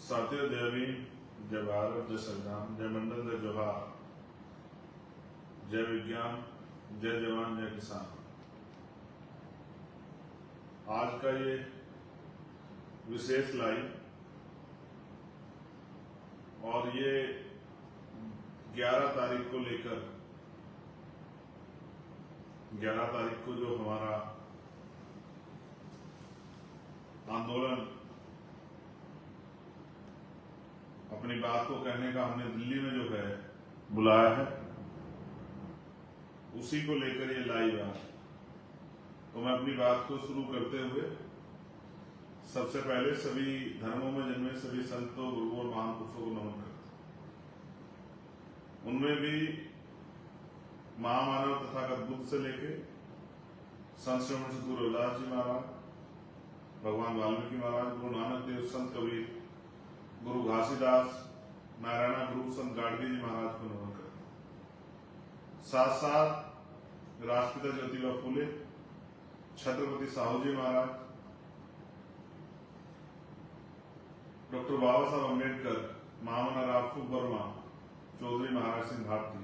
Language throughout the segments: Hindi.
साथियों, जय भीम, जय भारत, जय संग्राम, जय मंडल, जय जोहार, जय विज्ञान, जय जवान, जय किसान। आज का ये विशेष लाइव और ये 11 तारीख को लेकर 11 तारीख को जो हमारा आंदोलन अपनी बात को कहने का हमने दिल्ली में जो है बुलाया है, उसी को लेकर ये लाइव है। तो मैं अपनी बात को शुरू करते हुए सबसे पहले सभी धर्मों में जन्मे सभी संतों, गुरुओं और महान पुरुषों को नमन करता हूं। उनमें भी महामानव तथागत बुद्ध से लेके संत श्रीमंत सद्गुरु रविदास जी महाराज, भगवान वाल्मीकि महाराज, गुरु नानक देव, संत कबीर, गुरु घासीदास, नारायणा गुरु, संत गाडगे जी महाराज को नमन करते हैं। साथ साथ राष्ट्रपिता ज्योतिबा फूले, छत्रपति साहू जी महाराज, डॉक्टर बाबा साहब अम्बेडकर, महामना रामफू वर्मा, चौधरी महाराज सिंह भारती,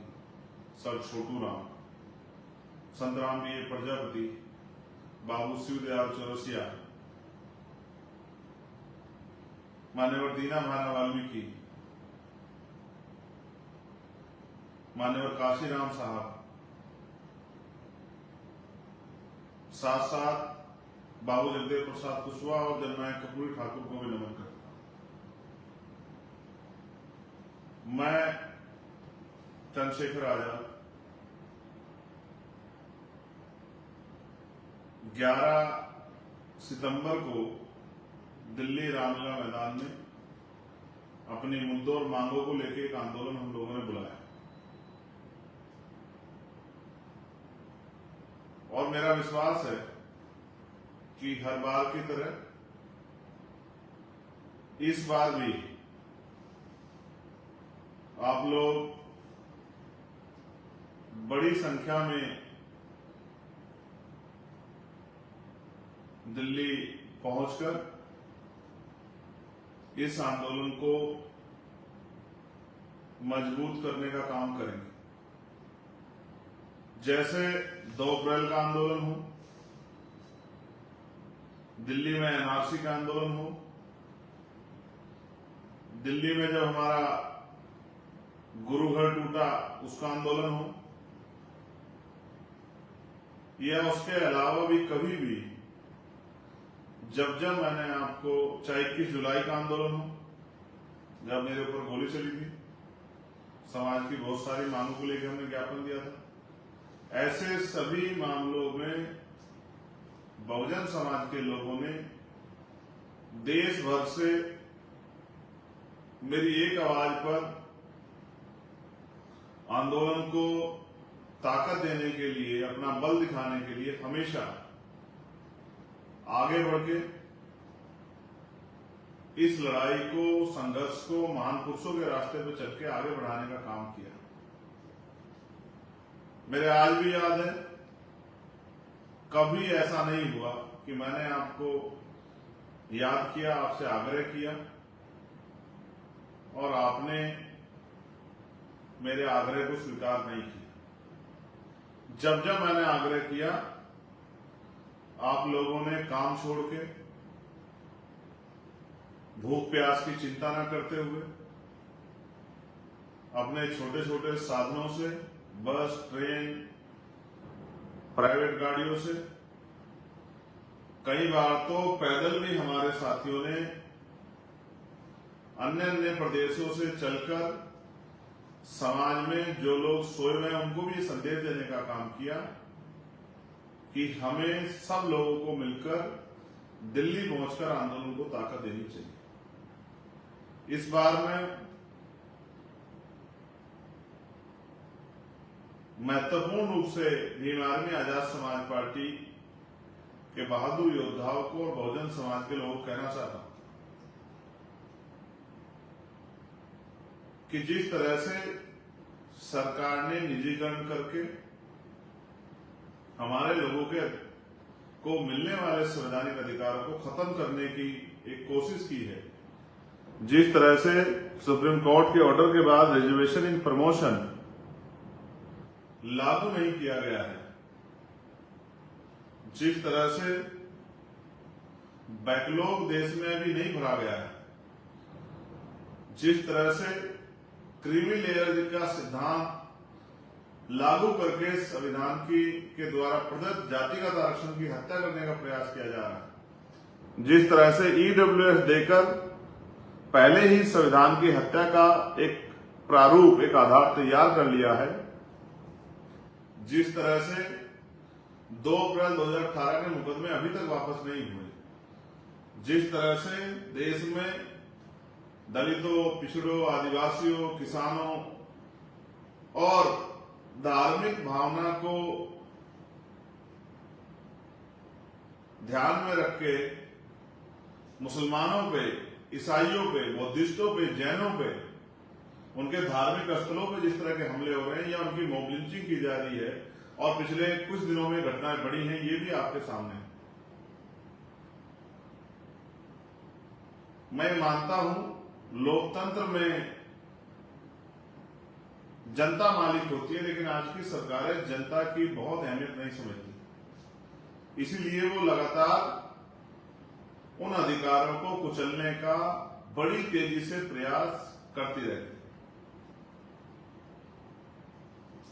सर छोटू राम, संत राम बी प्रजापति, बाबू शिवदयाल चौरसिया, मान्यवर दीना भाना वाल्मीकि, मान्यवर काशीराम साहब, साथ साथ बाबू जगदेव प्रसाद कुशवाहा और जननायक कपूरी ठाकुर को भी नमन करता हूं। मैं चंद्रशेखर आजाद 11 सितंबर को दिल्ली रामलीला मैदान में अपने मुद्दों और मांगों को लेकर एक आंदोलन हम लोगों ने बुलाया और मेरा विश्वास है कि हर बार की तरह इस बार भी आप लोग बड़ी संख्या में दिल्ली पहुंचकर इस आंदोलन को मजबूत करने का काम करेंगे। जैसे 2 अप्रैल का आंदोलन हो, दिल्ली में एनआरसी का आंदोलन हो, दिल्ली में जब हमारा गुरु घर टूटा उसका आंदोलन हो, या उसके अलावा भी कभी भी जब मैंने आपको, चाहे 21 जुलाई का आंदोलन हो, जब मेरे ऊपर गोली चली थी, समाज की बहुत सारी मांगों को लेकर हमने ज्ञापन दिया था, ऐसे सभी मामलों में बहुजन समाज के लोगों ने देश भर से मेरी एक आवाज पर आंदोलन को ताकत देने के लिए, अपना बल दिखाने के लिए हमेशा आगे बढ़ के इस लड़ाई को, संघर्ष को महान पुरुषों के रास्ते पर चल के आगे बढ़ाने का काम किया। मेरे आज भी याद है, कभी ऐसा नहीं हुआ कि मैंने आपको याद किया, आपसे आग्रह किया और आपने मेरे आग्रह को स्वीकार नहीं किया। जब मैंने आग्रह किया, आप लोगों ने काम छोड़ के, भूख प्यास की चिंता न करते हुए, अपने छोटे छोटे साधनों से, बस, ट्रेन, प्राइवेट गाड़ियों से, कई बार तो पैदल भी हमारे साथियों ने अन्य प्रदेशों से चलकर समाज में जो लोग सोए हुए हैं उनको भी संदेश देने का काम किया कि हमें सब लोगों को मिलकर दिल्ली पहुंचकर आंदोलन को ताकत देनी चाहिए। इस बार में महत्वपूर्ण रूप से भीम आर्मी आजाद समाज पार्टी के बहादुर योद्धाओं को और बहुजन समाज के लोगों को कहना चाहता हूं कि जिस तरह से सरकार ने निजीकरण करके हमारे लोगों को मिलने वाले संवैधानिक अधिकारों को खत्म करने की एक कोशिश की है, जिस तरह से सुप्रीम कोर्ट के ऑर्डर के बाद रिजर्वेशन इन प्रमोशन लागू नहीं किया गया है, जिस तरह से बैकलॉग देश में अभी नहीं भरा गया है, जिस तरह से क्रीमी लेयर का सिद्धांत लागू करके संविधान के द्वारा प्रदत्त जातिगत आरक्षण की हत्या करने का प्रयास किया जा रहा है, जिस तरह से ईडब्ल्यूएस देकर पहले ही संविधान की हत्या का एक प्रारूप, एक आधार तैयार कर लिया है, जिस तरह से 2 अप्रैल 2018 के मुकदमे अभी तक वापस नहीं हुए, जिस तरह से देश में दलितों, पिछड़ों, आदिवासियों, किसानों और धार्मिक भावना को ध्यान में रख के मुसलमानों पे, ईसाइयों पे, बौद्धिस्टों पे, जैनों पे, उनके धार्मिक स्थलों पे जिस तरह के हमले हो रहे हैं या उनकी मॉब लिंचिंग की जा रही है और पिछले कुछ दिनों में घटनाएं बढ़ी हैं, ये भी आपके सामने है। मैं मानता हूं लोकतंत्र में जनता मालिक होती है, लेकिन आज की सरकारें जनता की बहुत अहमियत नहीं समझती, इसीलिए वो लगातार उन अधिकारों को कुचलने का बड़ी तेजी से प्रयास करती रहती।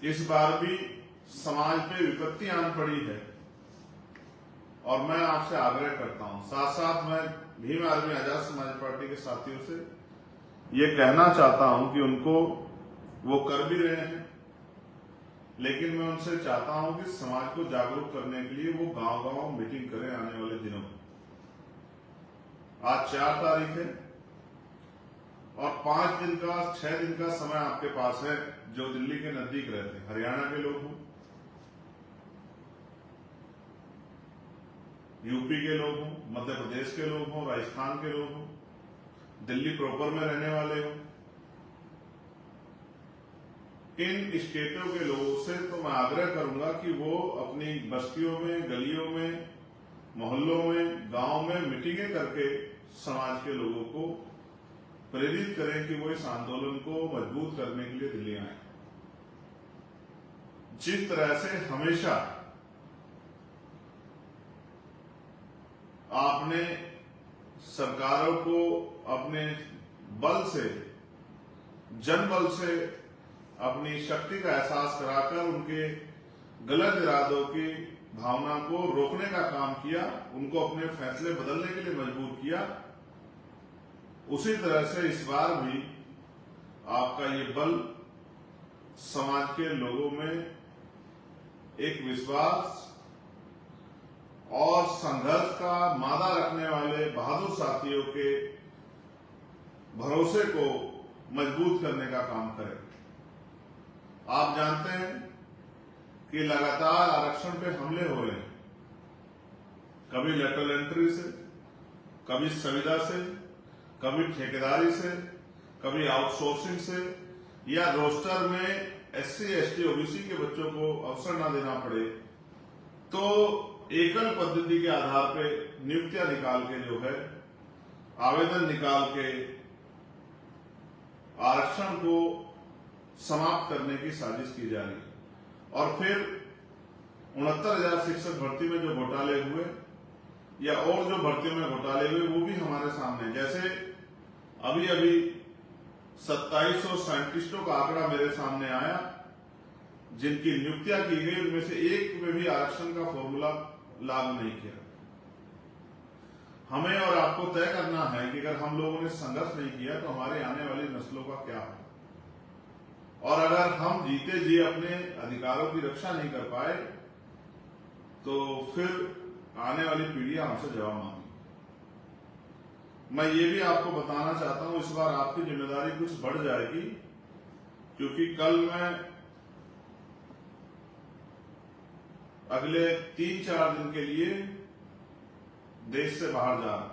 इस बार भी समाज पे विपत्ति आन पड़ी है और मैं आपसे आग्रह करता हूं, साथ साथ मैं भीम आर्मी आजाद समाज पार्टी के साथियों से ये कहना चाहता हूं कि उनको वो कर भी रहे हैं, लेकिन मैं उनसे चाहता हूं कि समाज को जागरूक करने के लिए वो गांव-गांव मीटिंग करें आने वाले दिनों में। आज 4 तारीख है और 5 दिन का 6 दिन का समय आपके पास है, जो दिल्ली के नजदीक रहते हैं, हरियाणा के लोग हों, यूपी के लोग हों, मध्य प्रदेश के लोग हों, राजस्थान के लोग हों, दिल्ली प्रॉपर में रहने वाले हों, इन स्टेटों के लोगों से तो मैं आग्रह करूंगा कि वो अपनी बस्तियों में, गलियों में, मोहल्लों में, गांव में मीटिंगें करके समाज के लोगों को प्रेरित करें कि वो इस आंदोलन को मजबूत करने के लिए दिल्ली आए। जिस तरह से हमेशा आपने सरकारों को अपने बल से, जनबल से अपनी शक्ति का एहसास कराकर उनके गलत इरादों की भावना को रोकने का काम किया, उनको अपने फैसले बदलने के लिए मजबूर किया, उसी तरह से इस बार भी आपका ये बल समाज के लोगों में एक विश्वास और संघर्ष का मादा रखने वाले बहादुर साथियों के भरोसे को मजबूत करने का काम करे। आप जानते हैं कि लगातार आरक्षण पे हमले हो रहे हैं, कभी लेटरल एंट्री से, कभी संविदा से, कभी ठेकेदारी से, कभी आउटसोर्सिंग से, या रोस्टर में SC, ST, OBC के बच्चों को अवसर ना देना पड़े तो एकल पद्धति के आधार पे नियुक्तियां निकाल के जो है आवेदन निकाल के आरक्षण को समाप्त करने की साजिश की जा रही है। और फिर 69,000 शिक्षक भर्ती में जो घोटाले हुए या और जो भर्तियों में घोटाले हुए वो भी हमारे सामने है। जैसे अभी 2700 साइंटिस्टों का आंकड़ा मेरे सामने आया जिनकी नियुक्तियां की गई, उनमें से एक में भी आरक्षण का फॉर्मूला लागू नहीं किया। हमें और आपको तय करना है कि अगर हम लोगों ने संघर्ष नहीं किया तो हमारे आने वाली नस्लों का क्या हो, और अगर हम जीते जी अपने अधिकारों की रक्षा नहीं कर पाए तो फिर आने वाली पीढ़ियां हमसे जवाब मांगी। मैं ये भी आपको बताना चाहता हूं, इस बार आपकी जिम्मेदारी कुछ बढ़ जाएगी, क्योंकि कल मैं अगले 3-4 दिन के लिए देश से बाहर जा रहा हूं।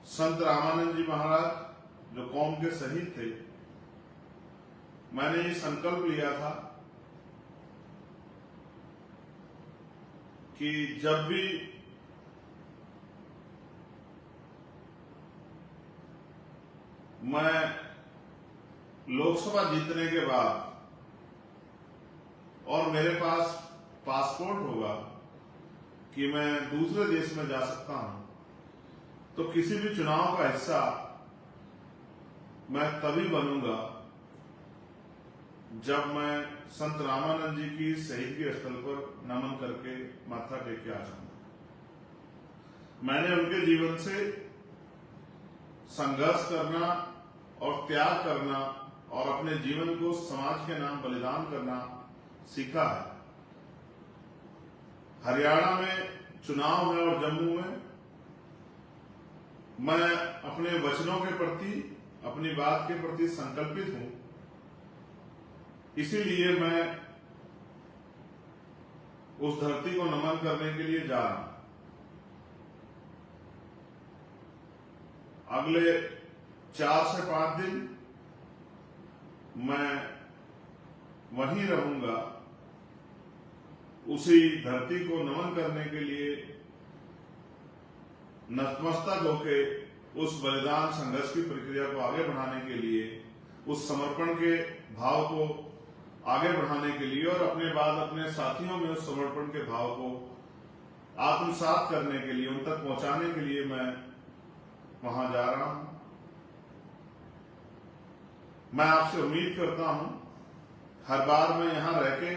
संत रामानंद जी महाराज जो कौम के शहीद थे, मैंने ये संकल्प लिया था कि कि जब भी मैं लोकसभा जीतने के बाद और मेरे पास पासपोर्ट होगा कि मैं दूसरे देश में जा सकता हूं, तो किसी भी चुनाव का हिस्सा मैं तभी बनूंगा जब मैं संत रामानंद जी की शहीदगी स्थल पर नमन करके माथा टेक के आ जाऊंगा। मैंने उनके जीवन से संघर्ष करना और त्याग करना और अपने जीवन को समाज के नाम बलिदान करना सीखा है। हरियाणा में चुनाव में और जम्मू में मैं अपने वचनों के प्रति, अपनी बात के प्रति संकल्पित हूं, इसीलिए मैं उस धरती को नमन करने के लिए जा रहा हूं। अगले 4 से 5 दिन मैं वहीं रहूंगा, उसी धरती को नमन करने के लिए नतमस्तक होके उस बलिदान संघर्ष की प्रक्रिया को आगे बढ़ाने के लिए, उस समर्पण के भाव को आगे बढ़ाने के लिए और अपने बाद अपने साथियों में उस समर्पण के भाव को आत्मसात करने के लिए, उन तक पहुंचाने के लिए मैं वहां जा रहा हूं। मैं आपसे उम्मीद करता हूं हर बार मैं यहां रह के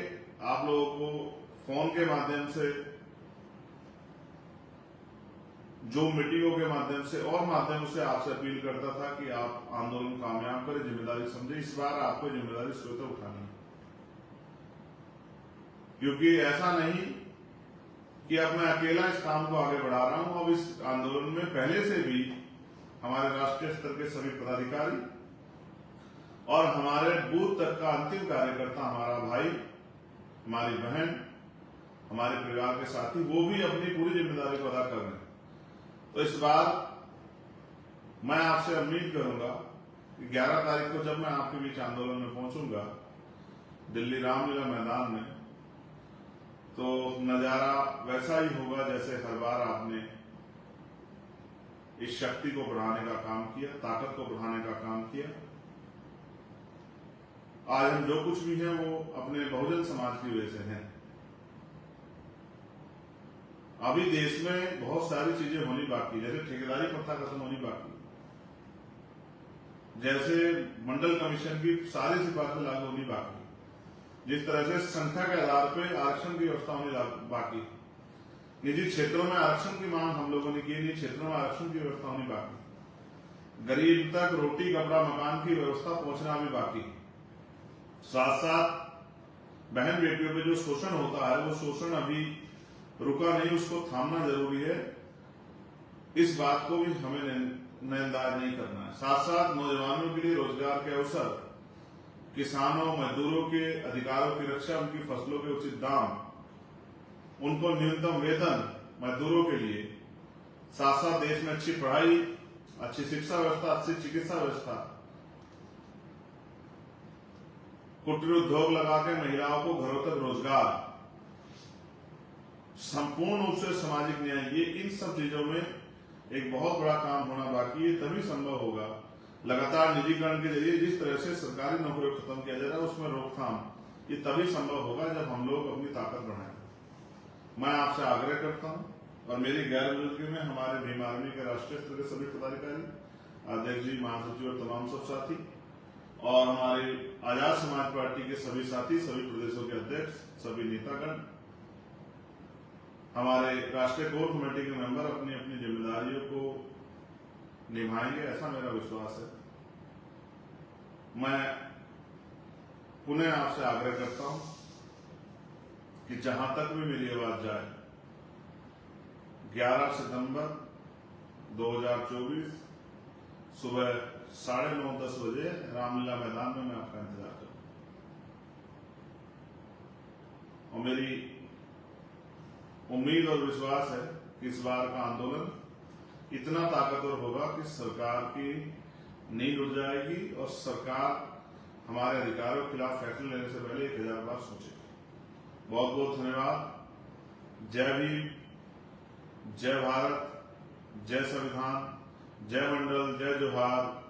आप लोगों को फोन के माध्यम से, जूम मीटिंगों के माध्यम से और माध्यमों से आपसे अपील करता था कि आप आंदोलन कामयाब करें, जिम्मेदारी समझे। इस बार आपको जिम्मेदारी स्वतः उठानी है, क्योंकि ऐसा नहीं कि अब मैं अकेला इस काम को आगे बढ़ा रहा हूं। अब इस आंदोलन में पहले से भी हमारे राष्ट्रीय स्तर के सभी पदाधिकारी और हमारे बूथ तक का अंतिम कार्यकर्ता, हमारा भाई, हमारी बहन, हमारे परिवार के साथी, वो भी अपनी पूरी जिम्मेदारी को अदा कर रहे हैं। तो इस बार मैं आपसे उम्मीद करूंगा कि 11 तारीख को जब मैं आपके बीच आंदोलन में पहुंचूंगा दिल्ली रामलीला मैदान में, तो नजारा वैसा ही होगा जैसे हर बार आपने इस शक्ति को बढ़ाने का काम किया, ताकत को बढ़ाने का काम किया। आज हम जो कुछ भी हैं वो अपने बहुजन समाज की वजह से हैं। अभी देश में बहुत सारी चीजें होनी बाकी, जैसे ठेकेदारी प्रथा खत्म होनी बाकी, जैसे मंडल कमीशन की सारी सिफारिशें लागू होनी बाकी, जिस तरह से संख्या के आधार पर आरक्षण की व्यवस्था होनी बाकी, निजी क्षेत्रों में आरक्षण की मांग हम लोगों ने की, निजी क्षेत्रों में आरक्षण की व्यवस्था होनी बाकी, गरीब तक रोटी कपड़ा मकान की व्यवस्था पहुंचना भी बाकी, साथ साथ बहन बेटियों पे जो शोषण होता है वो शोषण अभी रुका नहीं, उसको थामना जरूरी है। इस बात को भी हमें नजरअंदाज नहीं करना है। साथ साथ नौजवानों के लिए रोजगार के अवसर, किसानों मजदूरों के अधिकारों की रक्षा, उनकी फसलों के उचित दाम, उनको न्यूनतम वेतन मजदूरों के लिए, साथ साथ देश में अच्छी पढ़ाई, अच्छी शिक्षा व्यवस्था, अच्छी चिकित्सा व्यवस्था, कुटीर उद्योग लगा के महिलाओं को घरों तक रोजगार, संपूर्ण रूप से सामाजिक न्याय, ये इन सब चीजों में एक बहुत बड़ा काम होना बाकी है। तभी संभव होगा। लगातार निजीकरण के जरिए जिस तरह से सरकारी नौकरियों को खत्म किया जा रहा है उसमें रोकथाम, ये तभी संभव होगा जब हम लोग अपनी ताकत बढ़ाएं। मैं आपसे आग्रह करता हूं और मेरी गैर मौजूदगी में हमारे भीम आर्मी के राष्ट्रीय स्तर के सभी पदाधिकारी, अध्यक्ष जी, महासचिव और तमाम सब साथी, और हमारी आजाद समाज पार्टी के सभी साथी, सभी प्रदेशों के अध्यक्ष, सभी नेतागण, हमारे राष्ट्रीय कोर कमेटी के मेंबर अपनी अपनी जिम्मेदारियों को निभाएंगे, ऐसा मेरा विश्वास है। मैं पुनः आपसे आग्रह करता हूं कि जहां तक भी मेरी आवाज जाए, 11 सितंबर 2024 सुबह 9:30-10 बजे रामलीला मैदान में मैं आपका इंतजार करूंगा। और मेरी उम्मीद और विश्वास है कि इस बार का आंदोलन इतना ताकतवर होगा कि सरकार की नींद उड़ जाएगी और सरकार हमारे अधिकारों के खिलाफ फैसले लेने से पहले 1000 बार सोचेगी। बहुत बहुत धन्यवाद। जय भीम, जय भारत, जय संविधान, जय मंडल, जय जोहार,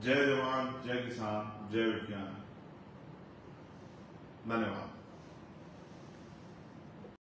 जय जवान, जय किसान, जय विज्ञान। धन्यवाद।